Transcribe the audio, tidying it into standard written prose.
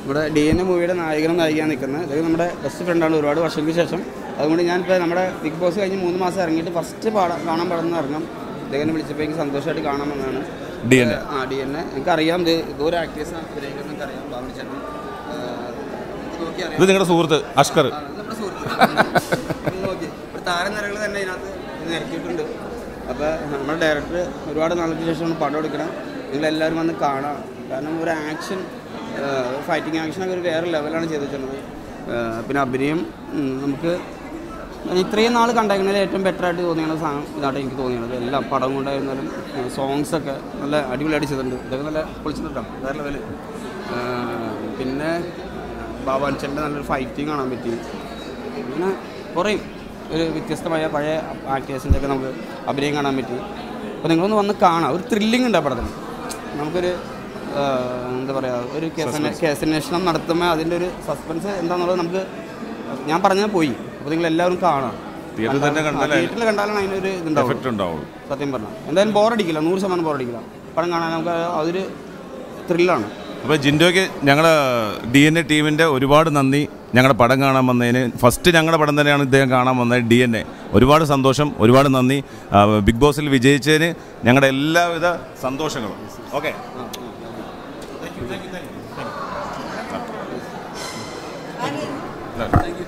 ഇവിടെ DNA മൂവിയുടെ നായകനും നായികയാണ് നിൽക്കുന്നത്. ഇതൊക്കെ നമ്മുടെ ബെസ്റ്റ് ഫ്രണ്ടാണ് ഒരുപാട് വർഷങ്ങൾക്ക് ശേഷം. അതുകൊണ്ട് ഞാനിപ്പോൾ നമ്മുടെ ബിഗ് ബോസ് കഴിഞ്ഞ് 3 മാസം ഇറങ്ങിയിട്ട് ഫസ്റ്റ് കാണാൻ പാടുന്ന ഇറങ്ങും. ഇദ്ദേഹം വിളിച്ചപ്പോൾ എനിക്ക് സന്തോഷമായിട്ട് കാണാമെന്നാണ്. DNA എനിക്കറിയാം, ഇത് ഒരു ആക്ടേഴ്സാണ്, എനിക്കറിയാം. ബാബുചേട്ടൻ ഇത് നിങ്ങളുടെ സുഹൃത്ത് അഷ്കർ, നമ്മുടെ സുഹൃത്ത് നോക്കി ഒരു താരനിരകൾ തന്നെ ഇതിനകത്ത് നിരത്തിയിട്ടുണ്ട്. അപ്പോൾ നമ്മുടെ ഡയറക്ടർ ഒരുപാട് നാൾക്ക് ശേഷമാണ് പടം എടുക്കണം. നിങ്ങളെല്ലാവരും വന്ന് കാണാം. കാരണം ഒരു ആക്ഷൻ ഫൈറ്റിംഗ് ആക്ഷനൊക്കെ ഒരു വേറെ ലെവലാണ് ചെയ്തിട്ടുള്ളത്. പിന്നെ അഭിനയം നമുക്ക് ഇത്രയും നാൾ കണ്ടേക്കുന്നതിൽ ഏറ്റവും ബെറ്ററായിട്ട് തോന്നിയുള്ള സാധനം ഇതായിട്ട് എനിക്ക് തോന്നിയത്. എല്ലാം പടം കൊണ്ടായിരുന്നാലും സോങ്സൊക്കെ നല്ല അടിപൊളിയായിട്ട് ചെയ്തിട്ടുണ്ട്. ഇതൊക്കെ നല്ല പൊളിച്ചിട്ടുണ്ടാവും, വേറെ ലെവല്. പിന്നെ ബാബുചേട്ടൻ്റെ നല്ലൊരു ഫൈറ്റിംഗ് കാണാൻ പറ്റി. അങ്ങനെ കുറേ ഒരു വ്യത്യസ്തമായ പഴയ ആക്ടേഴ്സിൻ്റെ ഒക്കെ നമുക്ക് അഭിനയം കാണാൻ പറ്റി. അപ്പോൾ നിങ്ങളൊന്ന് വന്ന് കാണാം. ഒരു ത്രില്ലിംഗ് ഉണ്ട് ആ പടത്തിന്. നമുക്കൊരു എന്താ പറയുക, ഒരു കേസന്വേഷണം നടത്തുമ്പോൾ അതിൻ്റെ ഒരു സസ്പെൻസ് എന്താണെന്നുള്ളത് നമുക്ക് ഞാൻ പറഞ്ഞാൽ പോയി. അപ്പോൾ നിങ്ങളെല്ലാവരും കാണാം. തിയേറ്ററിൽ കണ്ടാലാണ് അതിനൊരു ഇതുണ്ടാവും. സത്യം പറഞ്ഞാൽ എന്തായാലും ബോറടിക്കില്ല, 100% ബോറടിക്കില്ല. പടം കാണാൻ നമുക്ക് അതൊരു ത്രില്ലാണ്. അപ്പോൾ ജിൻഡോയ്ക്ക് ഞങ്ങളുടെ DNA ടീമിൻ്റെ ഒരുപാട് നന്ദി. ഞങ്ങളുടെ പടം കാണാൻ വന്നതിന്, ഫസ്റ്റ് ഞങ്ങളുടെ പടം തന്നെയാണ് ഇദ്ദേഹം കാണാൻ വന്നത്. DNA ഒരുപാട് സന്തോഷം, ഒരുപാട് നന്ദി. ബിഗ് ബോസിൽ വിജയിച്ചതിന് ഞങ്ങളുടെ എല്ലാവിധ സന്തോഷങ്ങളും. Okay, thank you.